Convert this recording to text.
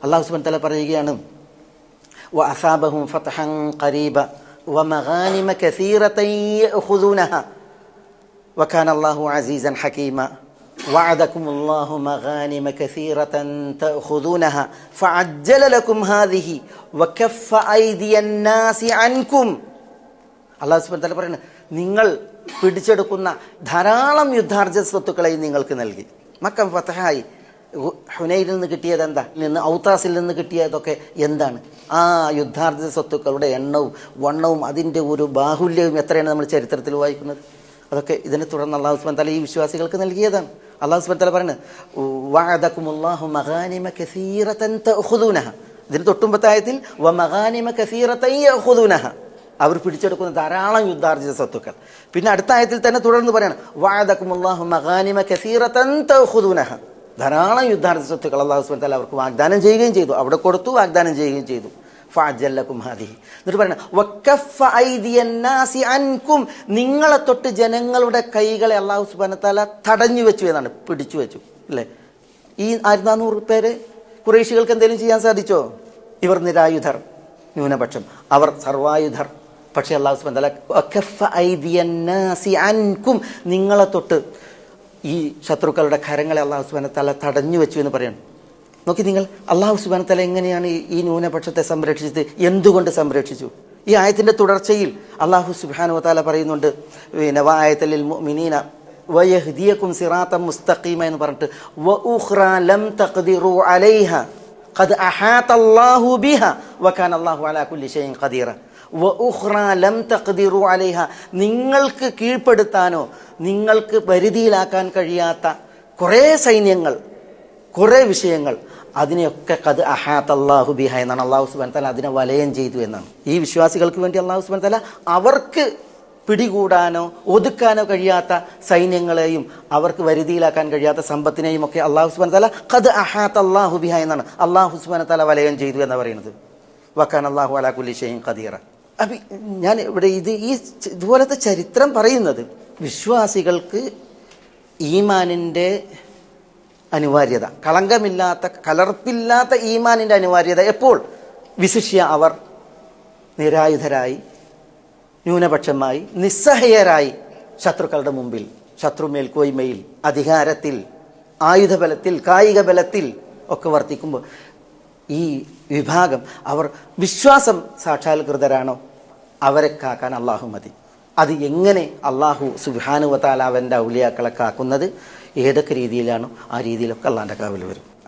അല്ലാഹു സുബ്ഹാനഹു വ തആല പറയുകയാണ്, വഅസാബഹും ഫത്ഹൻ ഖരീബ വമഗാനിമ കസീറതൻ യഅഖുദൂനഹ വകാന അല്ലാഹു അസീസൻ ഹകീമ വഅദകുമുല്ലാഹു മഗാനിമ കസീറതൻ തഅഖുദൂനഹ ഫഅജ്ജല ലക്കും ഹാദിഹി വകഫ ഐദിയൻ നാസി അൻകും. അല്ലാഹു സുബ്ഹാനഹു വ തആല പറയുന്നത്, നിങ്ങൾ പിടിച്ചെടുക്കുന്ന ധാരാളം യുദ്ധാർജിത സ്വത്തുക്കളെ നിങ്ങൾക്ക് നൽകി. മക്ക ഫതഹായി. ഹുനൈനിൽ നിന്ന് കിട്ടിയത് എന്താ? ഔത്താസിൽ നിന്ന് കിട്ടിയതൊക്കെ എന്താണ്? ആ യുദ്ധാർജിത സ്വത്തുക്കളുടെ എണ്ണവും വണ്ണവും അതിൻ്റെ ഒരു ബാഹുല്യവും എത്രയാണ് നമ്മൾ ചരിത്രത്തിൽ വായിക്കുന്നത്. അതൊക്കെ ഇതിനെ തുടർന്ന് അല്ലാഹു സുബ്ഹാനഹു വ തആല ഈ വിശ്വാസികൾക്ക് നൽകിയതാണ്. അല്ലാഹു സുബ്ഹാനഹു വ തആല പറയുന്നത്, വഅദകുമുല്ലാഹു മഗാനിമ കസീറതൻ തഅഖുദൂനഹ. ഇതിന് തൊട്ടുമ്പത്തെ ആയത്തിൽ വമഗാനിമ കസീറതൻ യഅഖുദൂനഹ, അവർ പിടിച്ചെടുക്കുന്ന ധാരാളം യുദ്ധാർജിത സ്വത്തുക്കൾ. പിന്നെ അടുത്ത ആയത്തിൽ തന്നെ തുടർന്ന് പറയാണ്, വഅദകുമുല്ലാഹു മഗാനിമ കസീറതൻ തഅഖുദൂനഹ, ധാരാളം യുദ്ധാർജിത സ്വത്തുക്കൾ അല്ലാഹു സുബ്ഹാനഹു വ തആല അവർക്ക് വാഗ്ദാനം ചെയ്യുകയും ചെയ്തു. അവിടെ കൊടുത്തു, വാഗ്ദാനം ചെയ്യുകയും ചെയ്തു. ഫഅജ്ജല ലക്കും ഹാദിഹി. എന്നിട്ട് പറയണം, വകഫ ഐദിയൻ നാസി അൻകും, നിങ്ങളെ തൊട്ട് ജനങ്ങളുടെ കൈകളെ അല്ലാഹു സുബ്ഹാനഹു വ തആല തടഞ്ഞു വെച്ചു എന്നാണ്, പിടിച്ചു വെച്ചു. അല്ലേ? ഈ 1400 പേര് ഖുറൈശികൾക്ക് എന്തെങ്കിലും ചെയ്യാൻ സാധിച്ചോ? ഇവർ നിരായുധർ, ന്യൂനപക്ഷം, അവർ സർവായുധർ. പക്ഷേ അല്ലാഹു സുബ്ഹാനഹു വ തആല വകഫ ഐദിയൻ നാസി അൻകും, നിങ്ങളെ തൊട്ട് ഈ ശത്രുക്കളുടെ കരങ്ങളെ അല്ലാഹു സുബ്ഹാനഹു വ തആല തടഞ്ഞു വെച്ചു എന്ന് പറയണം. നോക്കി നിങ്ങൾ, അല്ലാഹു സുബ്ഹാനഹു വ തആല എങ്ങനെയാണ് ഈ ന്യൂനപക്ഷത്തെ സംരക്ഷിച്ചത്? എന്തുകൊണ്ട് സംരക്ഷിച്ചു? ഈ ആയത്തിന്റെ തുടർച്ചയിൽ അല്ലാഹു സുബ്ഹാനഹു വ തആല പറയുന്നുണ്ട്, പിന്നെ വആയതൽ മുഅ്മിനീന വയഹ്ദിയകും സിറാത്തൻ മുസ്തഖീമ എന്ന് പറഞ്ഞിട്ട്, വഉഖ്റ ലം തഖ്ദിറു അലൈഹ ഖദ് അഹാതല്ലാഹു ബിഹ വകാന അല്ലാഹു അലാ കുല്ലി ഷൈഇൻ ഖദീറ. വഉഖ്റ ലം തഖ്ദിറു അലൈഹ, നിങ്ങൾക്ക് കീഴ്പ്പെടുത്താനോ നിങ്ങൾക്ക് പരിധിയിലാക്കാൻ കഴിയാത്ത കുറേ സൈന്യങ്ങൾ, കുറേ വിഷയങ്ങൾ, അതിനെയൊക്കെ ഖദ് അഹാതല്ലാഹു ബിഹ എന്നാണ്. അല്ലാഹു സുബ്ഹാനഹു വ തആല അതിനെ വലയം ചെയ്തു എന്നാണ്. ഈ വിശ്വാസികൾക്ക് വേണ്ടി അല്ലാഹു സുബ്ഹാനഹു വ തആല അവർക്ക് പിടികൂടാനോ ഒതുക്കാനോ കഴിയാത്ത സൈന്യങ്ങളെയും അവർക്ക് വരുതിയിലാക്കാൻ കഴിയാത്ത സമ്പത്തിനെയും ഒക്കെ അല്ലാഹു സുബ്ഹാനഹു വ തആല ഖദ് അഹാതല്ലാഹു ബിഹ എന്നാണ് അല്ലാഹു സുബ്ഹാനഹു വ തആല വലയം ചെയ്തു എന്ന് പറയുന്നത്. വകാന അല്ലാഹു അലാ കുല്ലി ഷൈഇൻ ഖദീറ. അപ്പം ഞാൻ ഇവിടെ ഇതുപോലത്തെ ചരിത്രം പറയുന്നത് വിശ്വാസികൾക്ക് ഈമാനിൻ്റെ അനിവാര്യത, കളങ്കമില്ലാത്ത കലർപ്പില്ലാത്ത ഈമാനിൻ്റെ അനിവാര്യത എപ്പോൾ? വിശിഷ്യ അവർ നിരായുധരായി, ന്യൂനപക്ഷമായി, നിസ്സഹായരായി ശത്രുക്കളുടെ മുമ്പിൽ, ശത്രു മേൽക്കോയ്മയിൽ, അധികാരത്തിൽ, ആയുധബലത്തിൽ, കായിക ബലത്തിൽ ഒക്കെ വർത്തിക്കുമ്പോൾ ഈ വിഭാഗം അവർ വിശ്വാസം സാക്ഷാത്കൃതരാണോ അവരെ കാക്കാൻ അള്ളാഹു മതി. അത് എങ്ങനെ അള്ളാഹു സുബ്ഹാനഹു വ തആല അവൻ്റെ ഔലിയാക്കളെ കാക്കുന്നത്, ഏതൊക്കെ രീതിയിലാണോ ആ രീതിയിലൊക്കെ അള്ളാഹിൻ്റെ കാവൽ വരും.